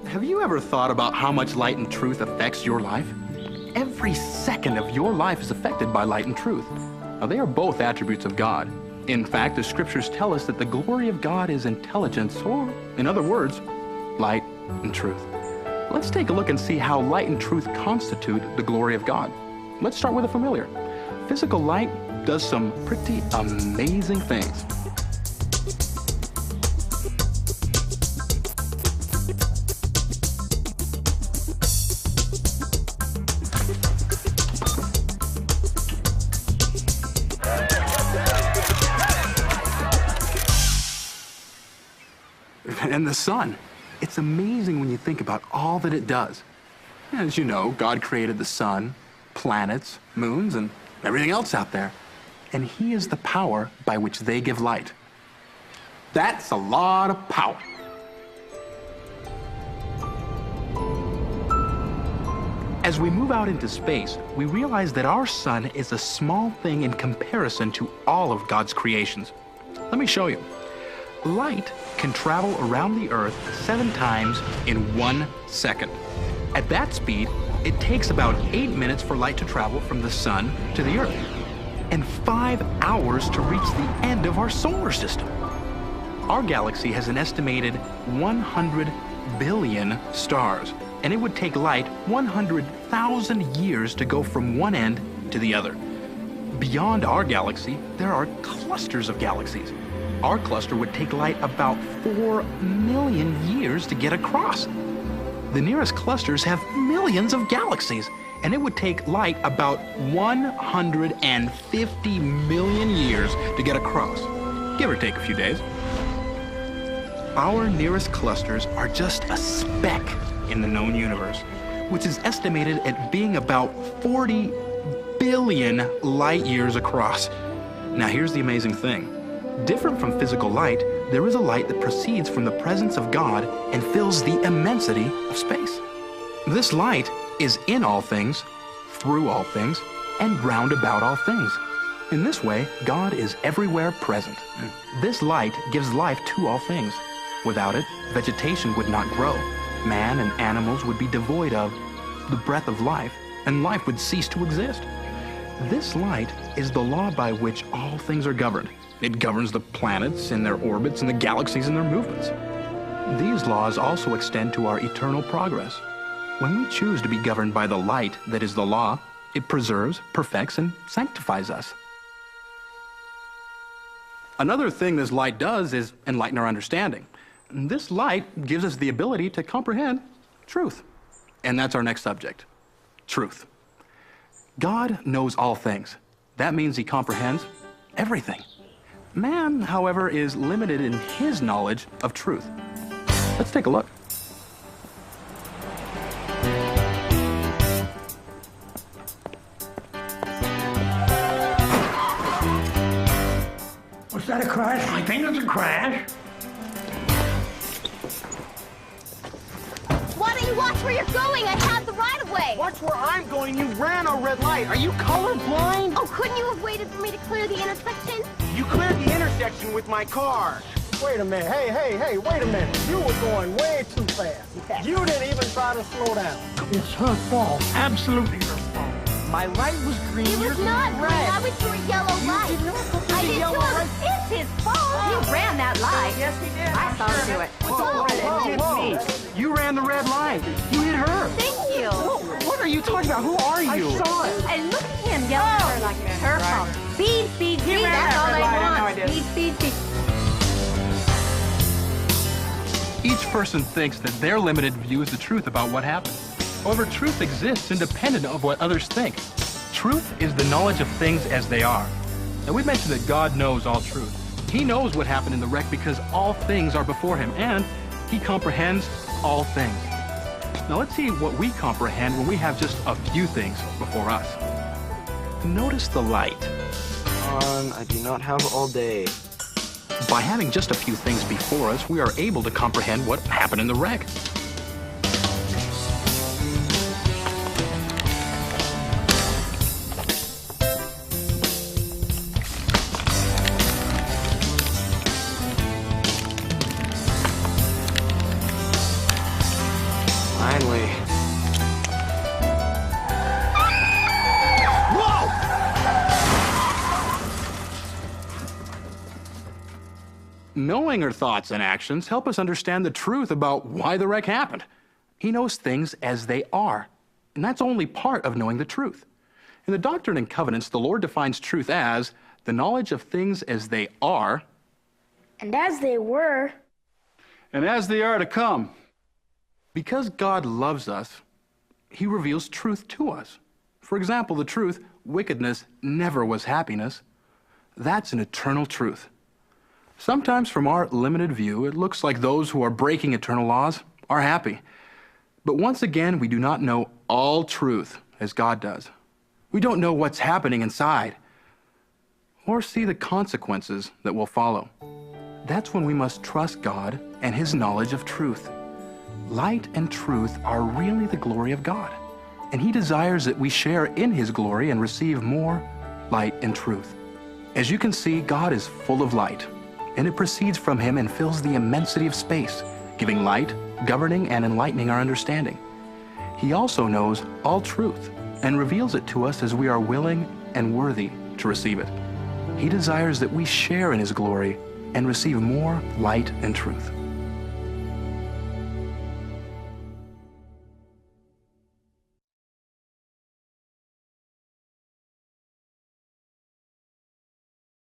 Have you ever thought about how much light and truth affects your life? Every second of your life is affected by light and truth. Now, they are both attributes of God. In fact, the scriptures tell us that the glory of God is intelligence, or, in other words, light and truth. Let's take a look and see how light and truth constitute the glory of God. Let's start with a familiar. Physical light does some pretty amazing things. And the sun. It's amazing when you think about all that it does. As you know, God created the sun, planets, moons, and everything else out there. And He is the power by which they give light. That's a lot of power. As we move out into space, we realize that our sun is a small thing in comparison to all of God's creations. Let me show you. Light can travel around the Earth 7 times in 1 second. At that speed, it takes about 8 minutes for light to travel from the sun to the Earth, and 5 hours to reach the end of our solar system. Our galaxy has an estimated 100 billion stars, and it would take light 100,000 years to go from one end to the other. Beyond our galaxy, there are clusters of galaxies. Our cluster would take light about 4 million years to get across. The nearest clusters have millions of galaxies, and it would take light about 150 million years to get across, give or take a few days. Our nearest clusters are just a speck in the known universe, which is estimated at being about 40 billion light years across. Now here's the amazing thing. Different from physical light, there is a light that proceeds from the presence of God and fills the immensity of space. This light is in all things, through all things, and round about all things. In this way, God is everywhere present. This light gives life to all things. Without it, vegetation would not grow. Man and animals would be devoid of the breath of life, and life would cease to exist. This light is the law by which all things are governed. It governs the planets in their orbits and the galaxies in their movements. These laws also extend to our eternal progress. When we choose to be governed by the light that is the law, it preserves, perfects, and sanctifies us. Another thing this light does is enlighten our understanding. This light gives us the ability to comprehend truth. And that's our next subject, truth. God knows all things. That means He comprehends everything. Man, however, is limited in his knowledge of truth. Let's take a look. Was that a crash? I think it's a crash. Why don't you watch where you're going? I have the right of way. Watch where I'm going. You ran a red light. Are you colorblind? Oh, couldn't you have waited for me to clear the intersection? You cleared the intersection with my car. Wait a minute. Hey, wait a minute. You were going way too fast. You didn't even try to slow down. It's her fault. Absolutely her fault. My light was green. It was not green. I was through a yellow light. did not go through I the did yellow too. light. It's his fault. You ran that light. Yes, we did. I saw him do it. Whoa. You ran the red light. You hit her. Thank you. What are you talking about? Who are you? I saw it. And look at him yelling at her like it's her fault. Speed, speed, speed. ran That's that all red they light. I had no want. idea. Speed, speed, speed. Each person thinks that their limited view is the truth about what happened. However, truth exists independent of what others think. Truth is the knowledge of things as they are. Now, we mentioned that God knows all truth. He knows what happened in the wreck because all things are before Him, and He comprehends all things. Now, let's see what we comprehend when we have just a few things before us. Notice the light. I do not have all day. By having just a few things before us, we are able to comprehend what happened in the wreck. Knowing her thoughts and actions help us understand the truth about why the wreck happened. He knows things as they are, and that's only part of knowing the truth. In the Doctrine and Covenants, the Lord defines truth as the knowledge of things as they are, And as they were, and as they are to come. Because God loves us, He reveals truth to us. For example, the truth, wickedness never was happiness, that's an eternal truth. Sometimes from our limited view, it looks like those who are breaking eternal laws are happy. But once again, we do not know all truth as God does. We don't know what's happening inside or see the consequences that will follow. That's when we must trust God and His knowledge of truth. Light and truth are really the glory of God, and He desires that we share in His glory and receive more light and truth. As you can see, God is full of light, and it proceeds from Him and fills the immensity of space, giving light, governing, and enlightening our understanding. He also knows all truth and reveals it to us as we are willing and worthy to receive it. He desires that we share in His glory and receive more light and truth.